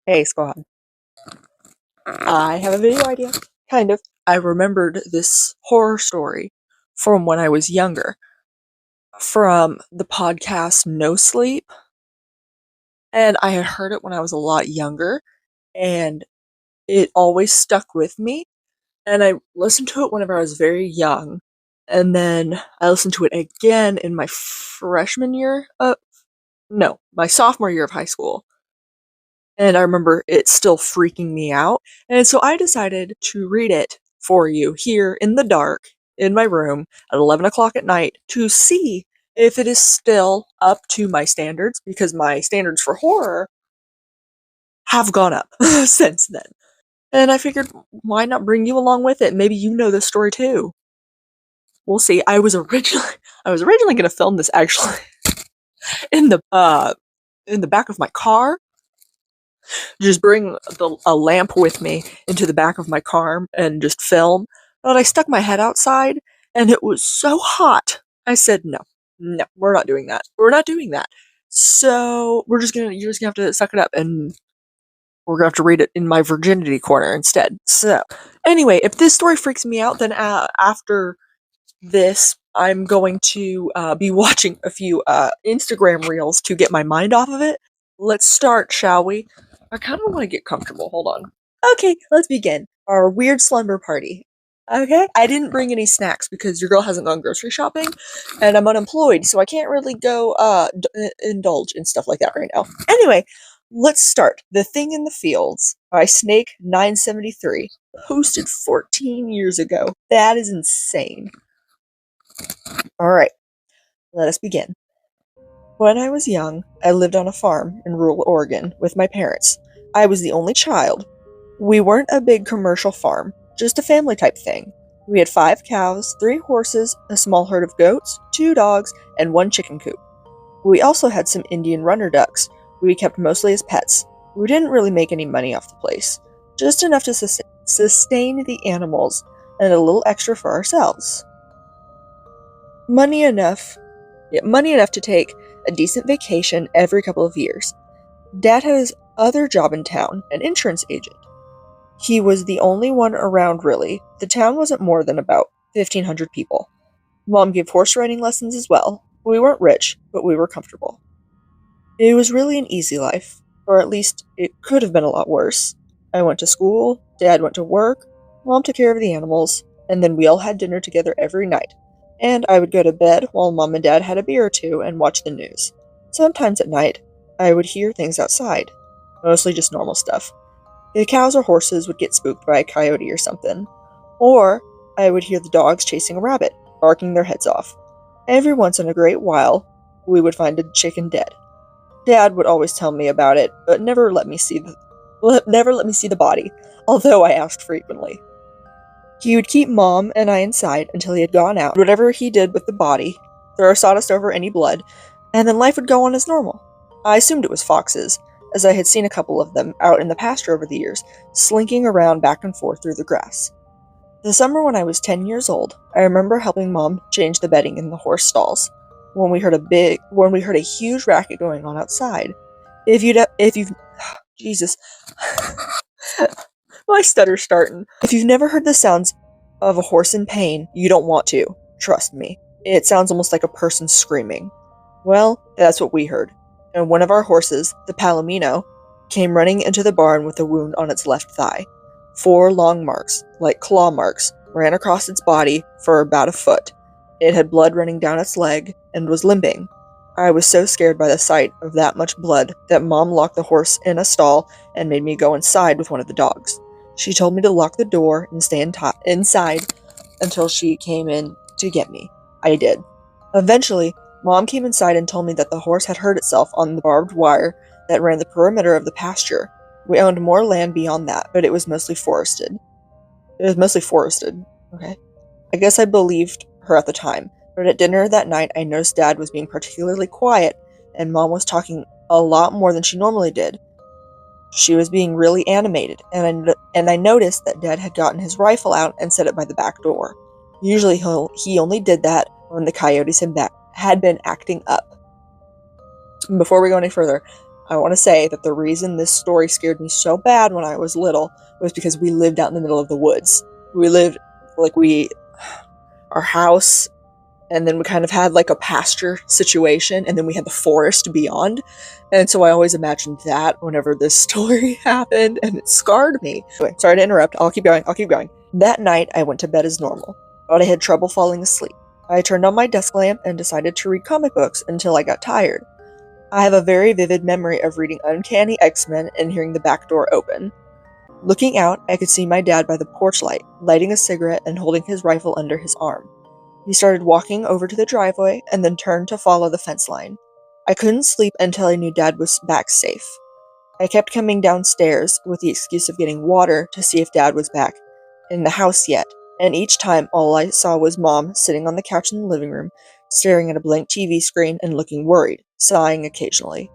Hey, squad. I have a video idea. Kind of. I remembered this horror story from when I was younger, from the podcast No Sleep, and I had heard it when I was a lot younger, and it always stuck with me, and I listened to it whenever I was very young, and then I listened to it again in my my sophomore year of high school. And I remember it still freaking me out. And so I decided to read it for you here in the dark in my room at 11 o'clock at night to see if it is still up to my standards, because my standards for horror have gone up since then. And I figured, why not bring you along with it? Maybe you know this story too. We'll see. I was originally going to film this actually in the back of my car, just bring a lamp with me into the back of my car and just film. But I stuck my head outside and it was so hot. I said, no, we're not doing that. We're not doing that. So you're just gonna have to suck it up, and we're gonna have to read it in my virginity corner instead. So anyway, if this story freaks me out, then after this, I'm going to be watching a few Instagram reels to get my mind off of it. Let's start, shall we? I kind of want to get comfortable. Hold on. Okay, let's begin. Our weird slumber party. Okay? I didn't bring any snacks because your girl hasn't gone grocery shopping, and I'm unemployed, so I can't really go indulge in stuff like that right now. Anyway, let's start. The Thing in the Fields by Snake973. Posted 14 years ago. That is insane. Alright, let us begin. When I was young, I lived on a farm in rural Oregon with my parents. I was the only child. We weren't a big commercial farm, just a family type thing. We had 5 cows, 3 horses, a small herd of goats, 2 dogs, and 1 chicken coop. We also had some Indian runner ducks we kept mostly as pets. We didn't really make any money off the place, just enough to sustain the animals and a little extra for ourselves. Money enough to take a decent vacation every couple of years. Dad had his other job in town, an insurance agent. He was the only one around, really. The town wasn't more than about 1,500 people. Mom gave horse riding lessons as well. We weren't rich, but we were comfortable. It was really an easy life, or at least it could have been a lot worse. I went to school, Dad went to work, Mom took care of the animals, and then we all had dinner together every night. And I would go to bed while Mom and Dad had a beer or two and watch the news. Sometimes at night, I would hear things outside. Mostly just normal stuff. The cows or horses would get spooked by a coyote or something. Or I would hear the dogs chasing a rabbit, barking their heads off. Every once in a great while, we would find a chicken dead. Dad would always tell me about it, but never let me see the body, although I asked frequently. He would keep Mom and I inside until he had gone out, whatever he did with the body, throw sawdust over any blood, and then life would go on as normal. I assumed it was foxes, as I had seen a couple of them out in the pasture over the years, slinking around back and forth through the grass. The summer when I was 10 years old, I remember helping Mom change the bedding in the horse stalls, when we heard a huge racket going on outside. Jesus. My stutter's starting. If you've never heard the sounds of a horse in pain, you don't want to. Trust me. It sounds almost like a person screaming. Well, that's what we heard. And one of our horses, the Palomino, came running into the barn with a wound on its left thigh. 4 long marks, like claw marks, ran across its body for about a foot. It had blood running down its leg and was limping. I was so scared by the sight of that much blood that Mom locked the horse in a stall and made me go inside with one of the dogs. She told me to lock the door and stay inside until she came in to get me. I did. Eventually, Mom came inside and told me that the horse had hurt itself on the barbed wire that ran the perimeter of the pasture. We owned more land beyond that, but it was mostly forested. Okay. I guess I believed her at the time, but at dinner that night I noticed Dad was being particularly quiet, and Mom was talking a lot more than she normally did. She was being really animated, and I noticed that Dad had gotten his rifle out and set it by the back door. Usually he only did that when the coyotes had been acting up. Before we go any further, I want to say that the reason this story scared me so bad when I was little was because we lived out in the middle of the woods. We lived, our house, and then we kind of had like a pasture situation, and then we had the forest beyond. And so I always imagined that whenever this story happened, and it scarred me. Anyway, sorry to interrupt. I'll keep going. That night, I went to bed as normal, but I had trouble falling asleep. I turned on my desk lamp and decided to read comic books until I got tired. I have a very vivid memory of reading Uncanny X-Men and hearing the back door open. Looking out, I could see my dad by the porch light, lighting a cigarette and holding his rifle under his arm. He started walking over to the driveway and then turned to follow the fence line. I couldn't sleep until I knew Dad was back safe. I kept coming downstairs with the excuse of getting water to see if Dad was back in the house yet, and each time all I saw was Mom sitting on the couch in the living room, staring at a blank TV screen and looking worried, sighing occasionally.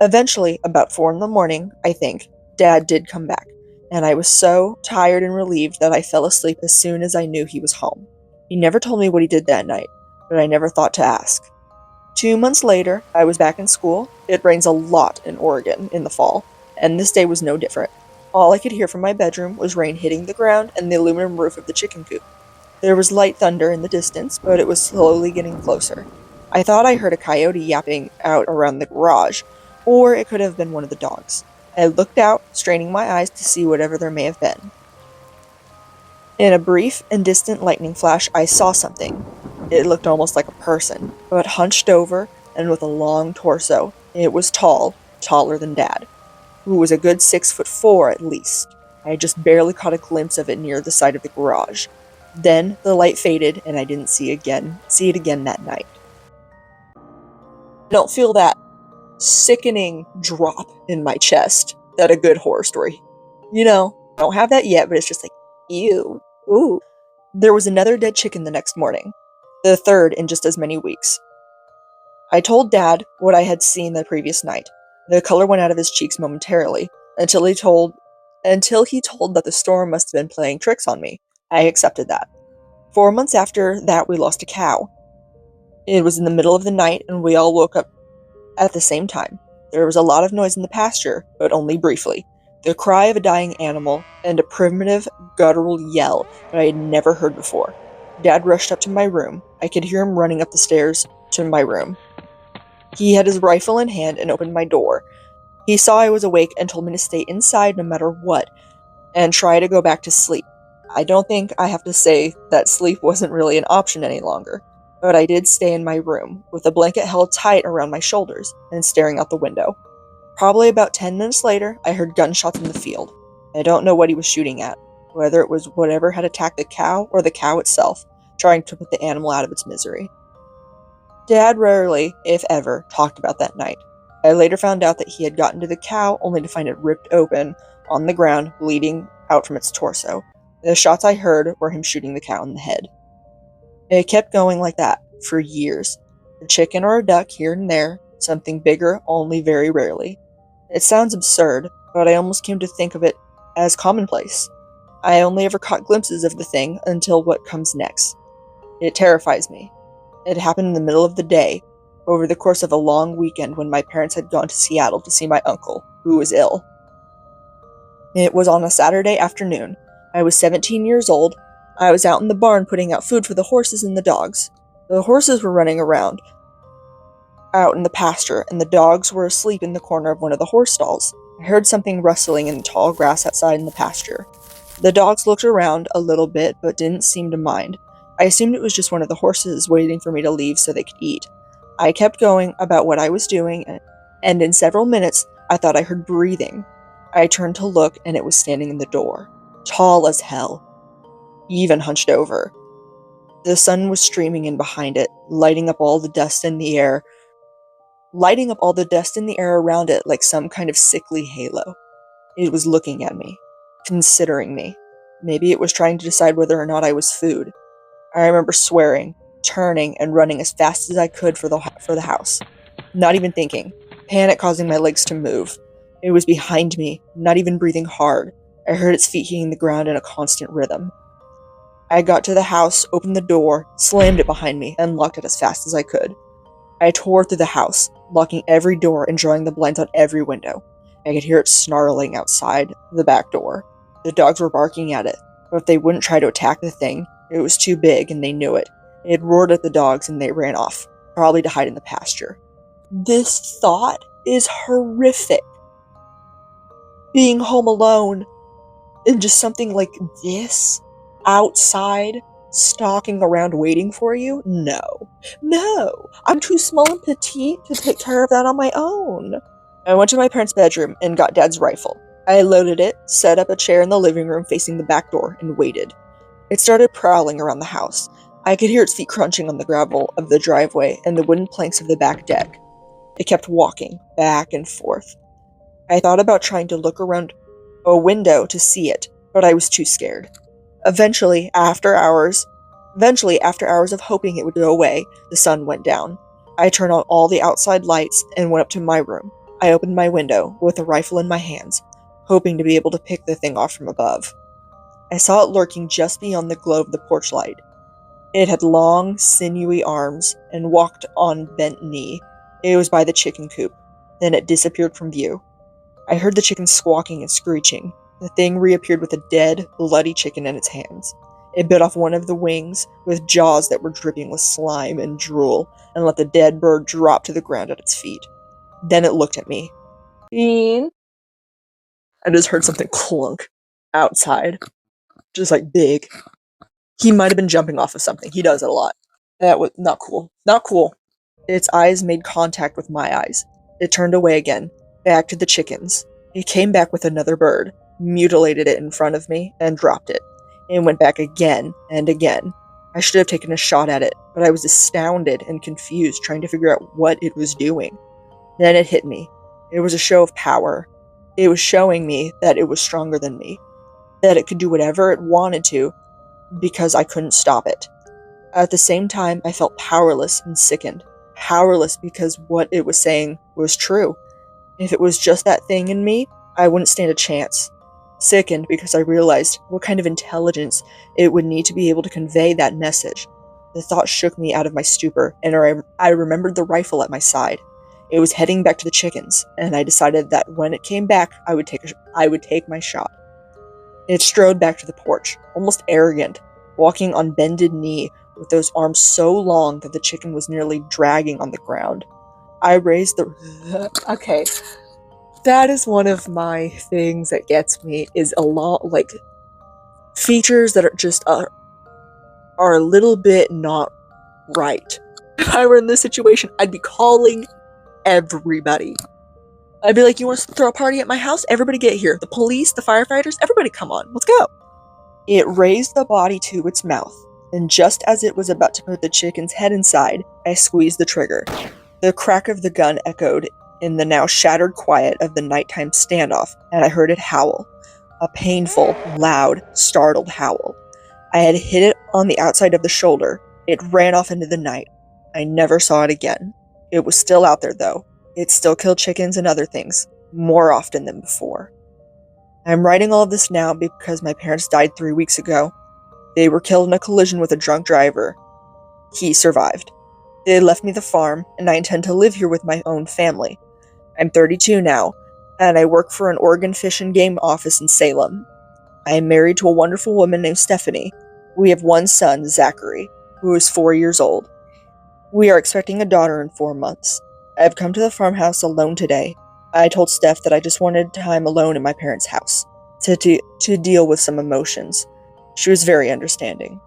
Eventually, about 4 in the morning, I think, Dad did come back, and I was so tired and relieved that I fell asleep as soon as I knew he was home. He never told me what he did that night, but I never thought to ask. 2 months later, I was back in school. It rains a lot in Oregon in the fall, and this day was no different. All I could hear from my bedroom was rain hitting the ground and the aluminum roof of the chicken coop. There was light thunder in the distance, but it was slowly getting closer. I thought I heard a coyote yapping out around the garage, or it could have been one of the dogs. I looked out, straining my eyes to see whatever there may have been. In a brief and distant lightning flash, I saw something. It looked almost like a person, but hunched over and with a long torso. It was tall, taller than Dad, who was a good 6'4" at least. I had just barely caught a glimpse of it near the side of the garage. Then the light faded, and I didn't see it again that night. I don't feel that sickening drop in my chest that a good horror story. I don't have that yet, but it's just like, ew, ooh. There was another dead chicken the next morning, the third in just as many weeks. I told Dad what I had seen the previous night. The color went out of his cheeks momentarily, until he told that the storm must have been playing tricks on me. I accepted that. 4 months after that, we lost a cow. It was in the middle of the night, and we all woke up at the same time. There was a lot of noise in the pasture, but only briefly. The cry of a dying animal, and a primitive, guttural yell that I had never heard before. Dad rushed up to my room. I could hear him running up the stairs to my room. He had his rifle in hand and opened my door. He saw I was awake and told me to stay inside no matter what, and try to go back to sleep. I don't think I have to say that sleep wasn't really an option any longer, but I did stay in my room, with a blanket held tight around my shoulders, and staring out the window. Probably about 10 minutes later, I heard gunshots in the field. I don't know what he was shooting at, whether it was whatever had attacked the cow or the cow itself, trying to put the animal out of its misery. Dad rarely, if ever, talked about that night. I later found out that he had gotten to the cow only to find it ripped open on the ground, bleeding out from its torso. The shots I heard were him shooting the cow in the head. It kept going like that for years. A chicken or a duck here and there, something bigger only very rarely. It sounds absurd, but I almost came to think of it as commonplace. I only ever caught glimpses of the thing until what comes next. It terrifies me. It happened in the middle of the day, over the course of a long weekend when my parents had gone to Seattle to see my uncle, who was ill. It was on a Saturday afternoon. I was 17 years old. I was out in the barn putting out food for the horses and the dogs. The horses were running around out in the pasture, and the dogs were asleep in the corner of one of the horse stalls. I heard something rustling in the tall grass outside in the pasture. The dogs looked around a little bit, but didn't seem to mind. I assumed it was just one of the horses waiting for me to leave so they could eat. I kept going about what I was doing, and in several minutes, I thought I heard breathing. I turned to look, and it was standing in the door, tall as hell, even hunched over. The sun was streaming in behind it, lighting up all the dust in the air around it like some kind of sickly halo. It was looking at me, considering me. Maybe it was trying to decide whether or not I was food. I remember swearing, turning, and running as fast as I could for the house. Not even thinking, panic causing my legs to move. It was behind me, not even breathing hard. I heard its feet hitting the ground in a constant rhythm. I got to the house, opened the door, slammed it behind me, and locked it as fast as I could. I tore through the house, locking every door and drawing the blinds on every window. I could hear it snarling outside the back door. The dogs were barking at it, but they wouldn't try to attack the thing. It was too big, and they knew it. It roared at the dogs, and they ran off, probably to hide in the pasture. This thought is horrific. Being home alone and just something like this outside, stalking around waiting for you? No. No. I'm too small and petite to take care of that on my own. I went to my parents' bedroom and got Dad's rifle. I loaded it, set up a chair in the living room facing the back door, and waited. It started prowling around the house. I could hear its feet crunching on the gravel of the driveway and the wooden planks of the back deck. It kept walking, back and forth. I thought about trying to look around a window to see it, but I was too scared. Eventually, after hours of hoping it would go away, the sun went down. I turned on all the outside lights and went up to my room. I opened my window with a rifle in my hands, hoping to be able to pick the thing off from above. I saw it lurking just beyond the glow of the porch light. It had long, sinewy arms and walked on bent knee. It was by the chicken coop. Then it disappeared from view. I heard the chicken squawking and screeching. The thing reappeared with a dead, bloody chicken in its hands. It bit off one of the wings with jaws that were dripping with slime and drool and let the dead bird drop to the ground at its feet. Then it looked at me. Bean? I just heard something clunk outside. Just like big. He might have been jumping off of something. He does it a lot. That was not cool. Not cool. Its eyes made contact with my eyes. It turned away again, back to the chickens. It came back with another bird, mutilated it in front of me, and dropped it. It went back again and again. I should have taken a shot at it, but I was astounded and confused, trying to figure out what it was doing. Then it hit me. It was a show of power. It was showing me that it was stronger than me, that it could do whatever it wanted to, because I couldn't stop it. At the same time, I felt powerless and sickened. Powerless because what it was saying was true. If it was just that thing in me, I wouldn't stand a chance. Sickened because I realized what kind of intelligence it would need to be able to convey that message. The thought shook me out of my stupor, and I remembered the rifle at my side. It was heading back to the chickens, and I decided that when it came back, I would take my shot. It strode back to the porch, almost arrogant, walking on bended knee with those arms so long that the chicken was nearly dragging on the ground. I raised the... Okay. That is one of my things that gets me, is a lot, like, features that are a little bit not right. If I were in this situation, I'd be calling everybody. I'd be like, you want to throw a party at my house? Everybody get here. The police, the firefighters, everybody come on. Let's go. It raised the body to its mouth, and just as it was about to put the chicken's head inside, I squeezed the trigger. The crack of the gun echoed in the now shattered quiet of the nighttime standoff, and I heard it howl. A painful, loud, startled howl. I had hit it on the outside of the shoulder. It ran off into the night. I never saw it again. It was still out there, though. It still killed chickens and other things, more often than before. I'm writing all of this now because my parents died 3 weeks ago. They were killed in a collision with a drunk driver. He survived. They left me the farm, and I intend to live here with my own family. I'm 32 now, and I work for an Oregon Fish and Game office in Salem. I am married to a wonderful woman named Stephanie. We have one son, Zachary, who is 4 years old. We are expecting a daughter in 4 months. I have come to the farmhouse alone today. I told Steph that I just wanted time alone in my parents' house, to deal with some emotions. She was very understanding.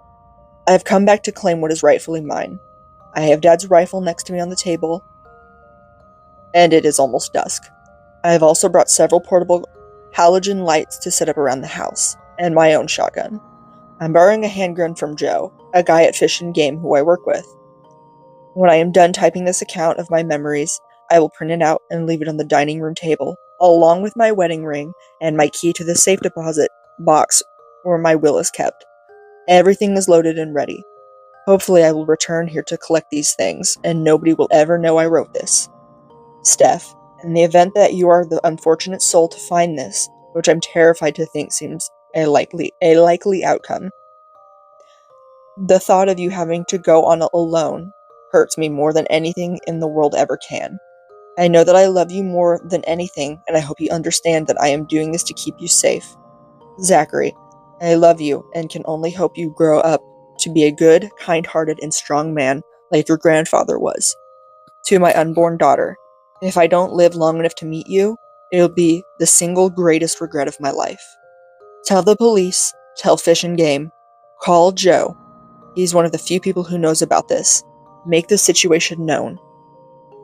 I have come back to claim what is rightfully mine. I have Dad's rifle next to me on the table, and it is almost dusk. I have also brought several portable halogen lights to set up around the house, and my own shotgun. I'm borrowing a handgun from Joe, a guy at Fish and Game who I work with. When I am done typing this account of my memories, I will print it out and leave it on the dining room table, along with my wedding ring and my key to the safe deposit box where my will is kept. Everything is loaded and ready. Hopefully I will return here to collect these things, and nobody will ever know I wrote this. Steph, in the event that you are the unfortunate soul to find this, which I'm terrified to think seems a likely outcome, the thought of you having to go on alone hurts me more than anything in the world ever can. I know that I love you more than anything, and I hope you understand that I am doing this to keep you safe. Zachary, I love you and can only hope you grow up to be a good, kind-hearted, and strong man like your grandfather was. To my unborn daughter, if I don't live long enough to meet you, it'll be the single greatest regret of my life. Tell the police, tell Fish and Game, call Joe. He's one of the few people who knows about this. Make the situation known.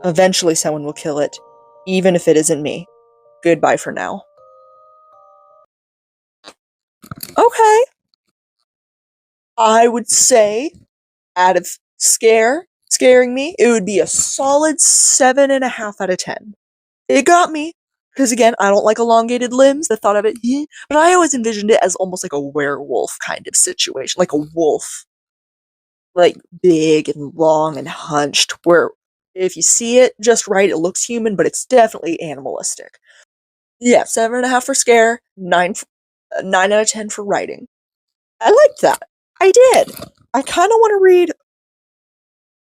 Eventually someone will kill it, even if it isn't me. Goodbye for now. Okay. I would say, out of scaring me, it would be a solid 7.5 out of 10. It got me. Because again, I don't like elongated limbs. The thought of it, but I always envisioned it as almost like a werewolf kind of situation. Like a wolf. Like big and long and hunched. Where if you see it just right, it looks human, but it's definitely animalistic. Yeah, 7.5 for scare, 9 out of 10 for writing. I liked that. I did. I kind of want to read.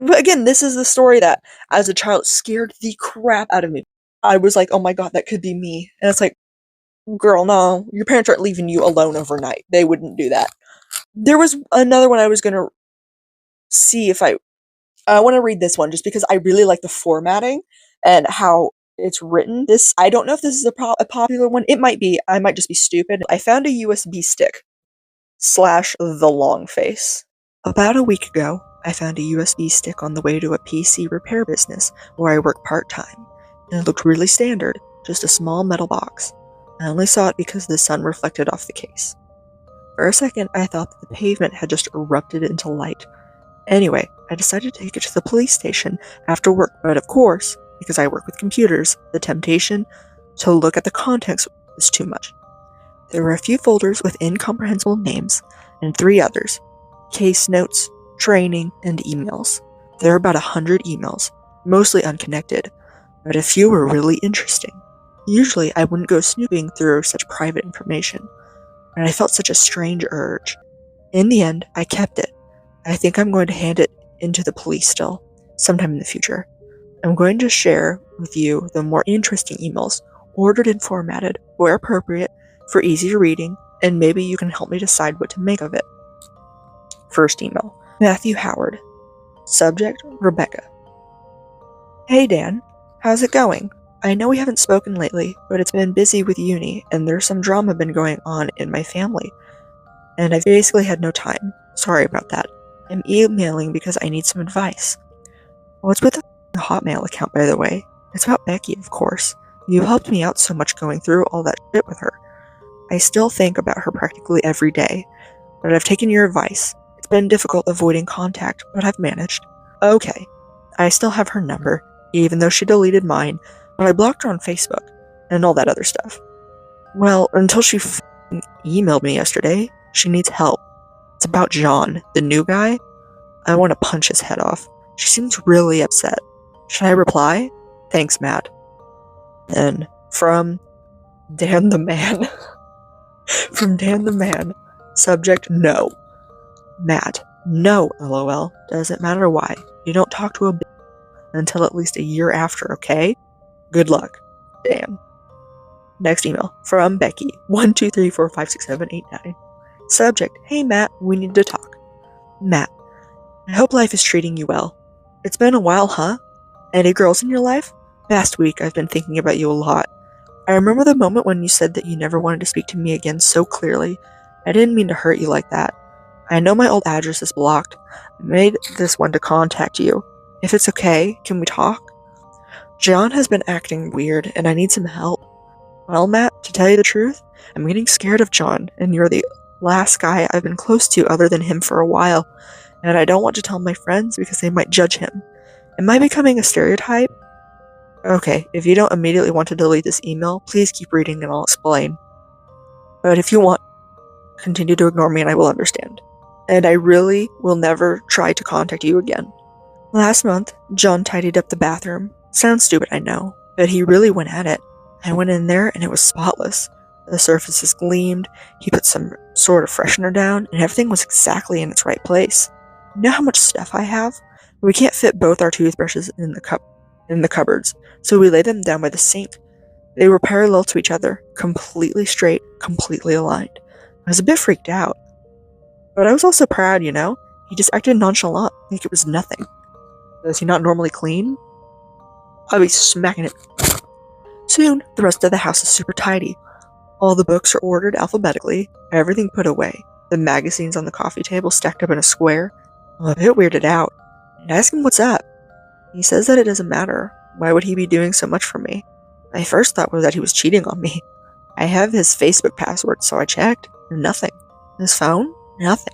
But again, this is the story that, as a child, scared the crap out of me. I was like, oh my god, that could be me. And it's like, girl, no, your parents aren't leaving you alone overnight. They wouldn't do that. There was another one I was gonna see if I want to read this one just because I really like the formatting and how it's written. I don't know if this is a popular one. It might be. I might just be stupid. I found a USB stick / the long face. About a week ago, I found a USB stick on the way to a PC repair business where I work part-time, and it looked really standard, just a small metal box. I only saw it because the sun reflected off the case. For a second, I thought that the pavement had just erupted into light. Anyway, I decided to take it to the police station after work, but of course, because I work with computers, the temptation to look at the contents was too much. There were a few folders with incomprehensible names, and 3 others: case notes, training, and emails. There were about 100 emails, mostly unconnected, but a few were really interesting. Usually I wouldn't go snooping through such private information, and I felt such a strange urge. In the end, I kept it. I think I'm going to hand it into the police still, sometime in the future. I'm going to share with you the more interesting emails, ordered and formatted, where appropriate, for easier reading, and maybe you can help me decide what to make of it. First email. Matthew Howard. Subject, Rebecca. Hey Dan, how's it going? I know we haven't spoken lately, but it's been busy with uni, and there's some drama been going on in my family, and I've basically had no time. Sorry about that. I'm emailing because I need some advice. What's with the Hotmail account, by the way? It's about Becky, of course. You helped me out so much going through all that shit with her. I still think about her practically every day, but I've taken your advice. It's been difficult avoiding contact, but I've managed. Okay, I still have her number, even though she deleted mine, but I blocked her on Facebook, and all that other stuff. Well, until she emailed me yesterday, she needs help. It's about John, the new guy. I want to punch his head off. She seems really upset. Should I reply? Thanks, Matt. And from Dan the Man. From Dan the Man. Subject, no. Matt, no, lol. Doesn't matter why. You don't talk to a bitch until at least a year after, okay? Good luck. Dan. Next email. From Becky. 123456789. Subject, hey Matt, we need to talk. Matt, I hope life is treating you well. It's been a while, huh? Any girls in your life? Past week, I've been thinking about you a lot. I remember the moment when you said that you never wanted to speak to me again so clearly. I didn't mean to hurt you like that. I know my old address is blocked. I made this one to contact you. If it's okay, can we talk? John has been acting weird, and I need some help. Well, Matt, to tell you the truth, I'm getting scared of John, and you're the last guy I've been close to other than him for a while, and I don't want to tell my friends because they might judge him. Am I becoming a stereotype? Okay, if you don't immediately want to delete this email, please keep reading and I'll explain. But if you want, continue to ignore me and I will understand. And I really will never try to contact you again. Last month, John tidied up the bathroom. Sounds stupid, I know, but he really went at it. I went in there and it was spotless. The surfaces gleamed, he put some sort of freshener down, and everything was exactly in its right place. You know how much stuff I have? We can't fit both our toothbrushes in the cup in the cupboards, so we laid them down by the sink. They were parallel to each other, completely straight, completely aligned. I was a bit freaked out. But I was also proud, you know? He just acted nonchalant, like it was nothing. Does he not normally clean? I'll be smacking it. Soon, the rest of the house is super tidy. All the books are ordered alphabetically, everything put away, the magazines on the coffee table stacked up in a square. I'm a bit weirded out, and I ask him what's up. He says that it doesn't matter. Why would he be doing so much for me? My first thought was that he was cheating on me. I have his Facebook password, so I checked. Nothing. His phone? Nothing.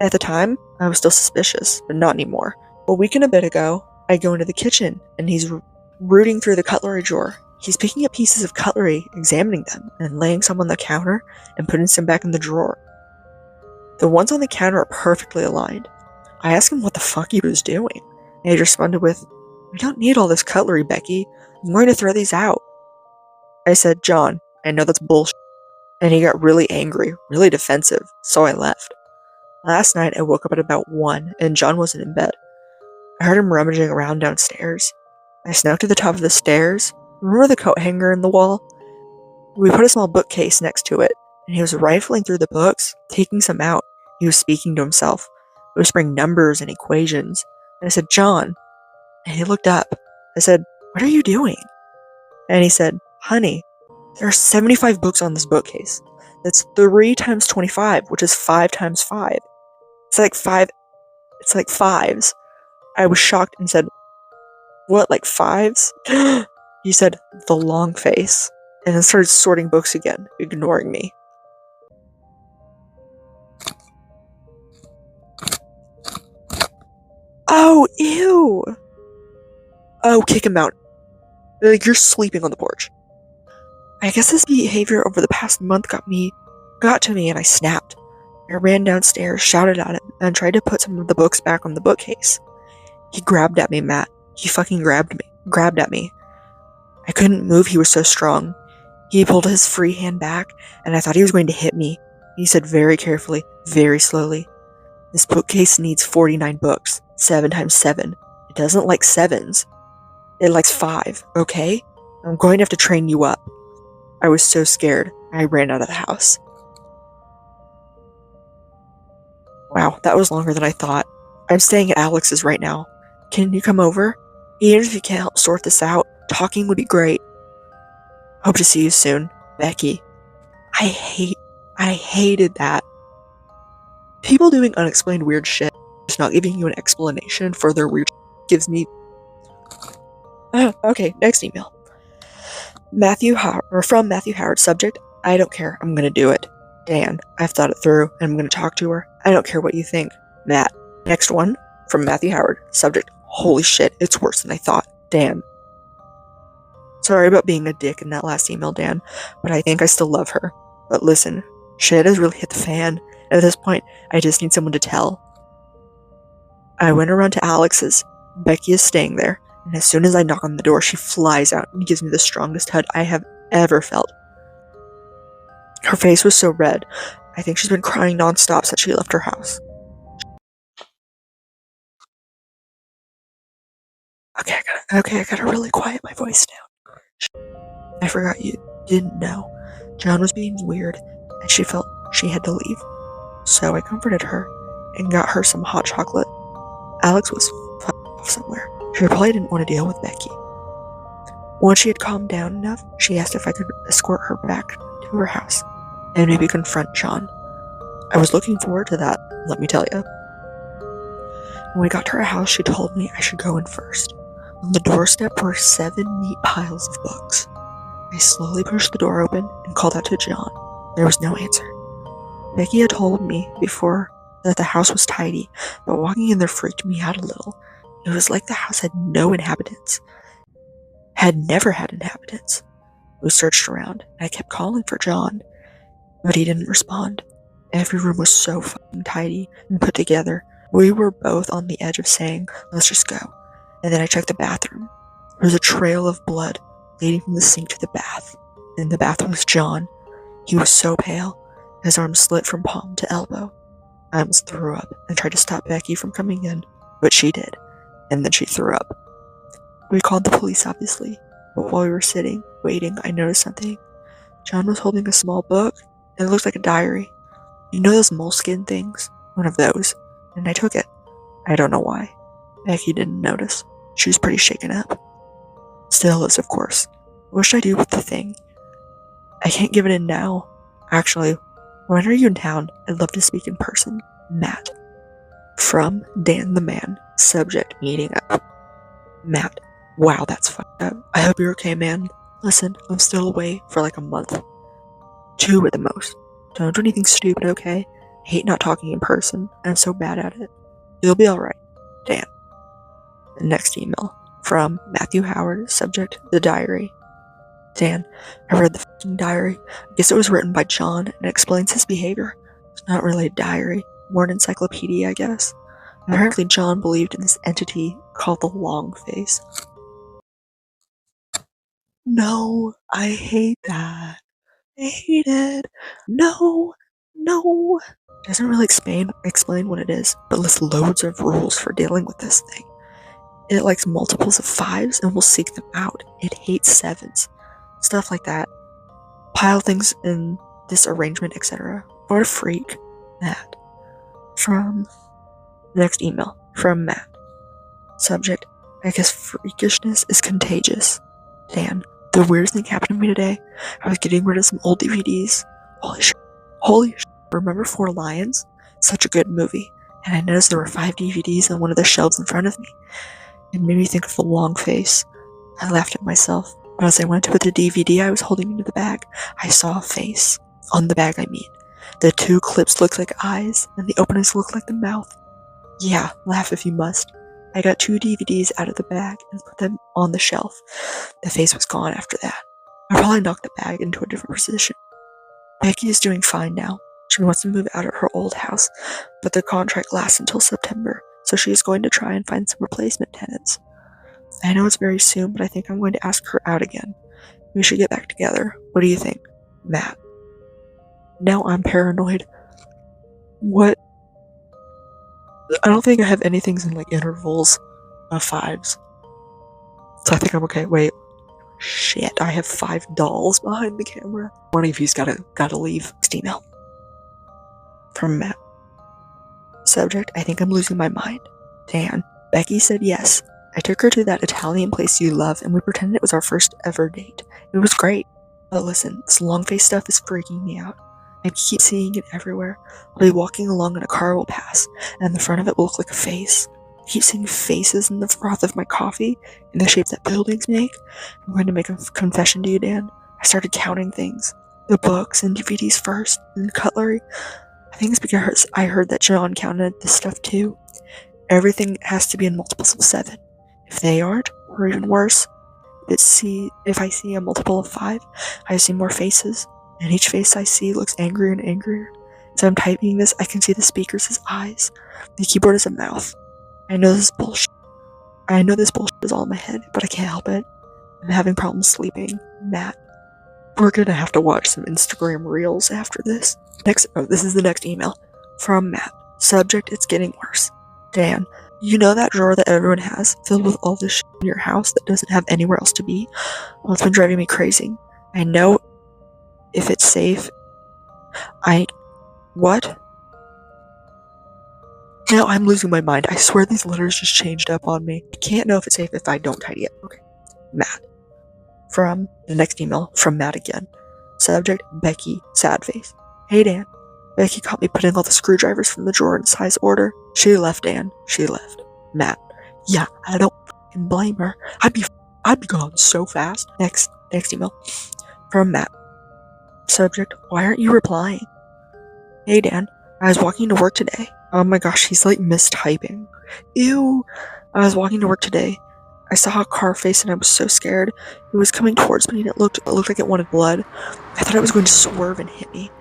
At the time, I was still suspicious, but not anymore. A week and a bit ago, I go into the kitchen, and he's rooting through the cutlery drawer. He's picking up pieces of cutlery, examining them, and laying some on the counter, and putting some back in the drawer. The ones on the counter are perfectly aligned. I asked him what the fuck he was doing, and he responded with, "We don't need all this cutlery, Becky. I'm going to throw these out." I said, "John, I know that's bullshit." And he got really angry, really defensive, so I left. Last night, I woke up at about 1, and John wasn't in bed. I heard him rummaging around downstairs. I snuck to the top of the stairs. Remember the coat hanger in the wall? We put a small bookcase next to it, and he was rifling through the books, taking some out. He was speaking to himself, whispering numbers and equations. And I said, "John." And he looked up. I said, "What are you doing?" And he said, "Honey, there are 75 books on this bookcase. That's 3 times 25, which is 5 times 5. It's like fives." I was shocked and said, "What, like fives?" He said, "The long face," and then started sorting books again, ignoring me. Oh, ew! Oh, kick him out. Like, you're sleeping on the porch. I guess his behavior over the past month got to me, and I snapped. I ran downstairs, shouted at him, and tried to put some of the books back on the bookcase. He grabbed at me, Matt. He fucking grabbed at me. I couldn't move, he was so strong. He pulled his free hand back, and I thought he was going to hit me. He said very carefully, very slowly, "This bookcase needs 49 books, 7 times 7. It doesn't like 7s. It likes 5, okay? I'm going to have to train you up." I was so scared, I ran out of the house. Wow, that was longer than I thought. I'm staying at Alex's right now. Can you come over? Even if you can't help sort this out, talking would be great. Hope to see you soon, Becky. I hated that. People doing unexplained weird shit, just not giving you an explanation for their weird shit, gives me... Okay, next email. From Matthew Howard, subject, "I don't care, I'm gonna do it. Dan, I've thought it through, and I'm gonna talk to her. I don't care what you think. Matt." Next one, from Matthew Howard, subject, "Holy shit, it's worse than I thought. Dan." Sorry about being a dick in that last email, Dan, but I think I still love her. But listen, shit has really hit the fan. At this point, I just need someone to tell. I went around to Alex's. Becky is staying there, and as soon as I knock on the door, she flies out and gives me the strongest hug I have ever felt. Her face was so red, I think she's been crying nonstop since she left her house. Okay, I gotta really quiet my voice down. I forgot you didn't know. John was being weird, and she felt she had to leave. So I comforted her, and got her some hot chocolate. Alex was off somewhere. She probably didn't want to deal with Becky. Once she had calmed down enough, she asked if I could escort her back to her house, and maybe confront John. I was looking forward to that, let me tell you. When we got to her house, she told me I should go in first. On the doorstep were 7 neat piles of books. I slowly pushed the door open and called out to John. There was no answer. Becky had told me before that the house was tidy, but walking in there freaked me out a little. It was like the house had no inhabitants. Had never had inhabitants. We searched around, and I kept calling for John, but he didn't respond. Every room was so fucking tidy and put together. We were both on the edge of saying, "Let's just go." And then I checked the bathroom. There was a trail of blood leading from the sink to the bath. In the bathroom was John. He was so pale, his arms slit from palm to elbow. I almost threw up and tried to stop Becky from coming in, but she did, and then she threw up. We called the police, obviously, but while we were sitting, waiting, I noticed something. John was holding a small book, and it looked like a diary. You know those moleskin things? One of those. And I took it. I don't know why. Becky didn't notice. She was pretty shaken up. Still is, of course. What should I do with the thing? I can't give it in now. Actually, when are you in town? I'd love to speak in person. Matt. From Dan the Man. Subject, meeting up. Matt. Wow, that's fucked up. I hope you're okay, man. Listen, I'm still away for like a month. 2 at the most. Don't do anything stupid, okay? I hate not talking in person, and I'm so bad at it. You'll be alright. Dan. The next email. From Matthew Howard. Subject, the diary. Dan. I read the fucking diary. I guess it was written by John, and it explains his behavior. It's not really a diary. More an encyclopedia, I guess. Apparently John believed in this entity called the Long Face. No, I hate that. I hate it. No, no. It doesn't really explain what it is, but lists loads of rules for dealing with this thing. It likes multiples of 5s and will seek them out. It hates 7s. Stuff like that. Pile things in this arrangement, etc. What a freak. Matt. From the next email. From Matt. Subject. I guess freakishness is contagious. Dan. The weirdest thing happened to me today. I was getting rid of some old DVDs. Holy shit. Holy shit. Remember Four Lions? Such a good movie. And I noticed there were 5 DVDs on one of the shelves in front of me. It made me think of the Long Face. I laughed at myself. But as I went to put the DVD I was holding into the bag, I saw a face. On the bag, I mean. The 2 clips looked like eyes, and the openings looked like the mouth. Yeah, laugh if you must. I got 2 DVDs out of the bag and put them on the shelf. The face was gone after that. I probably knocked the bag into a different position. Becky is doing fine now. She wants to move out of her old house, but the contract lasts until September, so she is going to try and find some replacement tenants. I know it's very soon, but I think I'm going to ask her out again. We should get back together. What do you think? Matt. Now I'm paranoid. What? I don't think I have anything in like intervals of 5s. So I think I'm okay. Wait. Shit, I have 5 dolls behind the camera. One of you's gotta leave. Next email. From Matt. Subject, I think I'm losing my mind. Dan. Becky said yes. I took her to that Italian place you love, and we pretended it was our first ever date. It was great. But listen, this long face stuff is freaking me out. I keep seeing it everywhere. I'll be walking along and a car will pass, and the front of it will look like a face. I keep seeing faces in the froth of my coffee, in the shape that buildings make. I'm going to make a confession to you, Dan. I started counting things. The books and DVDs first, and cutlery. I think it's because I heard that John counted this stuff too. Everything has to be in multiples of 7. If they aren't, or even worse, if I see a multiple of 5, I see more faces, and each face I see looks angrier and angrier. As I'm typing this, I can see the speakers as eyes. The keyboard is a mouth. I know this bullshit is all in my head, but I can't help it. I'm having problems sleeping. Matt. We're gonna have to watch some Instagram reels after this. This is the next email. From Matt. Subject, it's getting worse. Dan. You know that drawer that everyone has, filled with all this shit in your house that doesn't have anywhere else to be? Well, it's been driving me crazy. I know if it's safe. What? Now I'm losing my mind. I swear these letters just changed up on me. I can't know if it's safe if I don't tidy it. Okay. Matt. From the next email, from Matt again. Subject, Becky, sad face. Hey Dan. Becky caught me putting all the screwdrivers from the drawer in size order. She left, Dan. She left. Matt. Yeah, I don't fucking blame her. I'd be gone so fast. Next email. From Matt. Subject, why aren't you replying? Hey Dan, I was walking to work today. Oh my gosh, he's like mistyping. Ew. I was walking to work today. I saw a car face and I was so scared. It was coming towards me and it looked like it wanted blood. I thought it was going to swerve and hit me.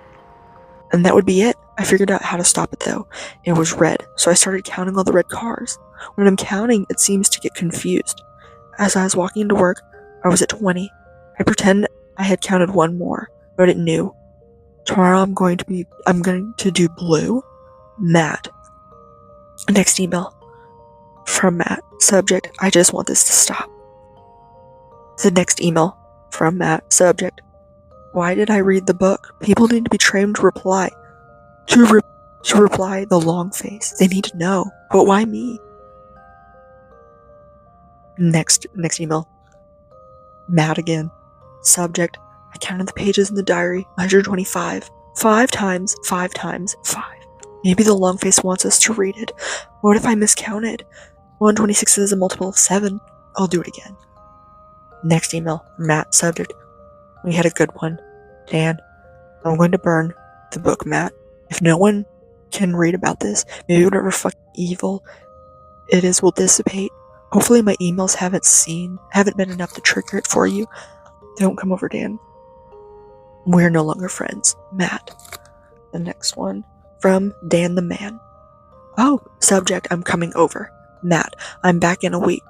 And that would be it. I figured out how to stop it though. It was red, so I started counting all the red cars. When I'm counting, it seems to get confused. As I was walking to work, I was at 20. I pretend I had counted one more, but it knew. Tomorrow I'm going to do blue. Matt. Next email. From Matt. Subject, I just want this to stop. The next email from Matt. Subject: why did I read the book? People need to be trained to reply. To reply the long face. They need to know. But why me? Next email. Matt again. Subject: I counted the pages in the diary. 125. 5 times 5 times 5. Maybe the long face wants us to read it. What if I miscounted? 126 is a multiple of 7. I'll do it again. Next email. Matt. Subject: we had a good one. Dan, I'm going to burn the book, Matt. If no one can read about this, maybe whatever fucking evil it is will dissipate. Hopefully my emails haven't been enough to trigger it for you. Don't come over, Dan. We're no longer friends. Matt. The next one. From Dan the Man. Oh, subject: I'm coming over. Matt, I'm back in a week.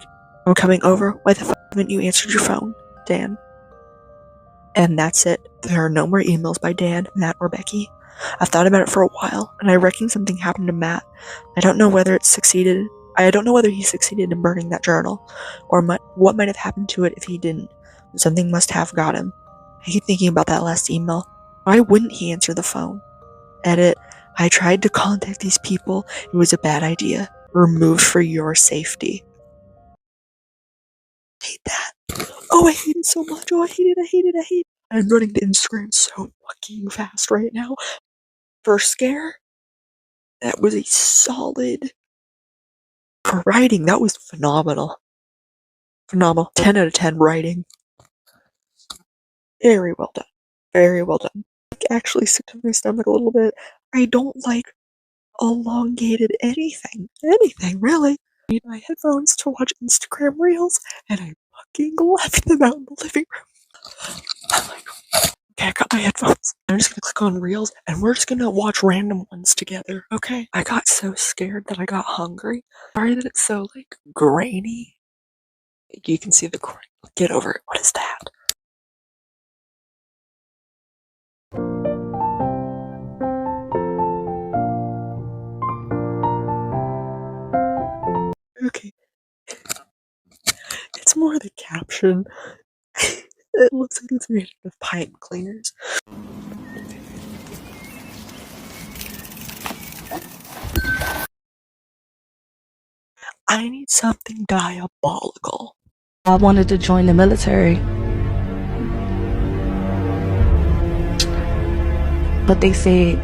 I'm coming over. Why the fuck haven't you answered your phone? Dan. And that's it. There are no more emails by Dan, Matt, or Becky. I've thought about it for a while, and I reckon something happened to Matt. I don't know whether he succeeded in burning that journal, or what might have happened to it if he didn't. Something must have got him. I keep thinking about that last email. Why wouldn't he answer the phone? Edit: I tried to contact these people. It was a bad idea. Removed for your safety. I hate that. Oh, I hate it so much. Oh, I hate it. I'm running to Instagram so fucking fast right now. First scare, that was a solid. For writing, that was phenomenal. 10 out of 10 writing. Very well done. Actually sick to my stomach a little bit. I don't like elongated anything, really. I need my headphones to watch Instagram Reels, and I fucking left them out in the living room. I'm like, okay, I got my headphones. I'm just gonna click on Reels, and we're just gonna watch random ones together, okay? I got so scared that I got hungry. Sorry that it's so, grainy. You can see the grain. Get over it. What is that? Okay. It's more the caption. It looks like it's made of pipe cleaners. I need something diabolical. I wanted to join the military, but they said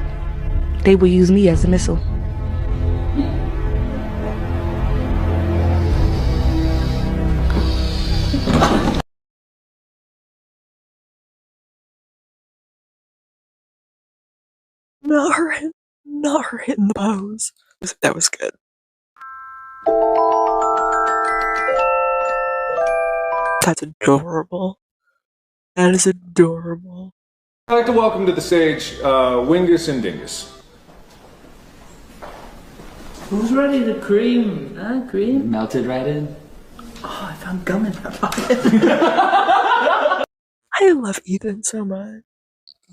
they would use me as a missile. Not her hitting the pose. That was good. That's adorable. That is adorable. I'd like to welcome to the stage Wingus and Dingus. Who's ready to cream? Cream? Melted right in. Oh, I found gum in my pocket. I love Ethan so much.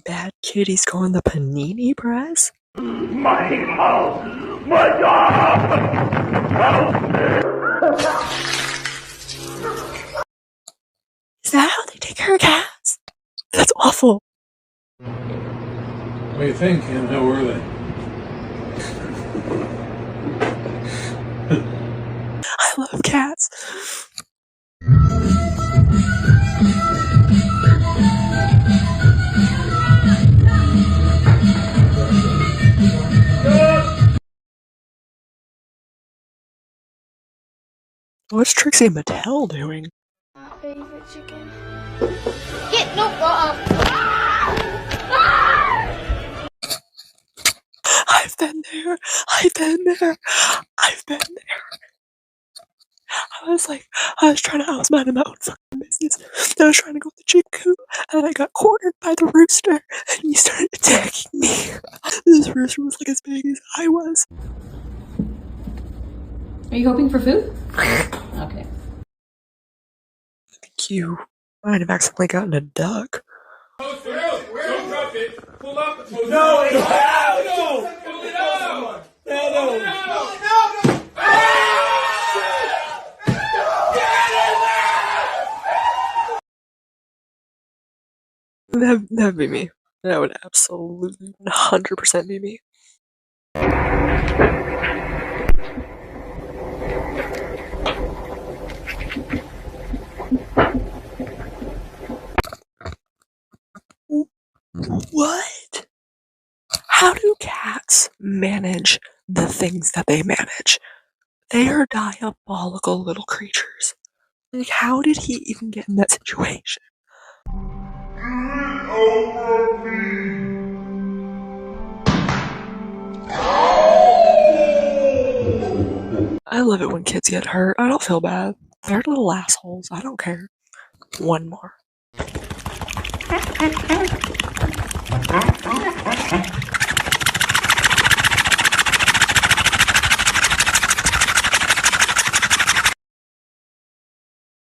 Bad kitties going the panini press? My house! My God! Is that how they take care of cats? That's awful. What do you think, Kim? How were they? I love cats. What's Trixie Mattel doing? My favorite chicken. Get no I've been there. I was minding my own fucking business. I was trying to go to the chicken coop, and I got cornered by the rooster, and he started attacking me. This rooster was as big as I was. Are you hoping for food? Okay. Thank you. I might have accidentally gotten a duck. Don't drop it. Pull up the No! That'd be me. That would absolutely 100% be me. What? How do cats manage the things that they manage? They are diabolical little creatures. Like, how did he even get in that situation? I love it when kids get hurt. I don't feel bad. They're little assholes. I don't care. One more.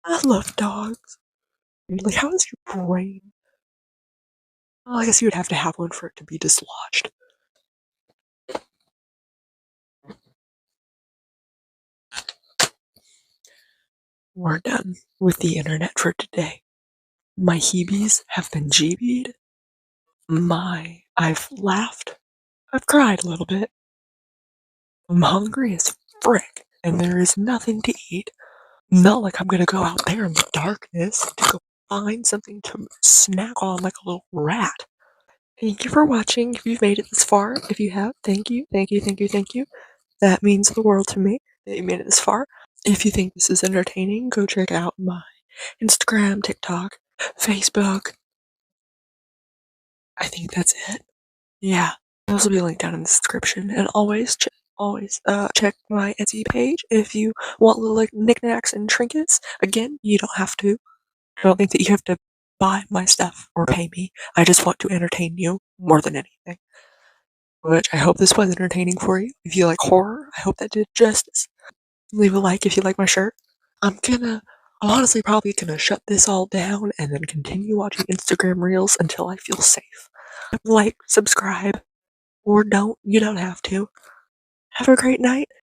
I love dogs. Like, how is your brain? Well, I guess you would have to have one for it to be dislodged. We're done with the internet for today. My heebies have been GB'd. I've laughed. I've cried a little bit. I'm hungry as frick, and there is nothing to eat. Not like I'm gonna go out there in the darkness to go find something to snack on like a little rat. Thank you for watching. If you've made it this far, if you have, thank you, thank you, thank you, thank you. That means the world to me that you made it this far. If you think this is entertaining, go check out my Instagram, TikTok, Facebook. I think that's it. Yeah, those will be linked down in the description. And always check my Etsy page if you want little like knickknacks and trinkets. Again, you don't have to. I don't think that you have to buy my stuff or pay me. I just want to entertain you more than anything. Which I hope this was entertaining for you. If you like horror, I hope that did justice. Leave a like if you like my shirt. I'm honestly probably gonna shut this all down and then continue watching Instagram Reels until I feel safe. Like, subscribe, or don't. You don't have to. Have a great night.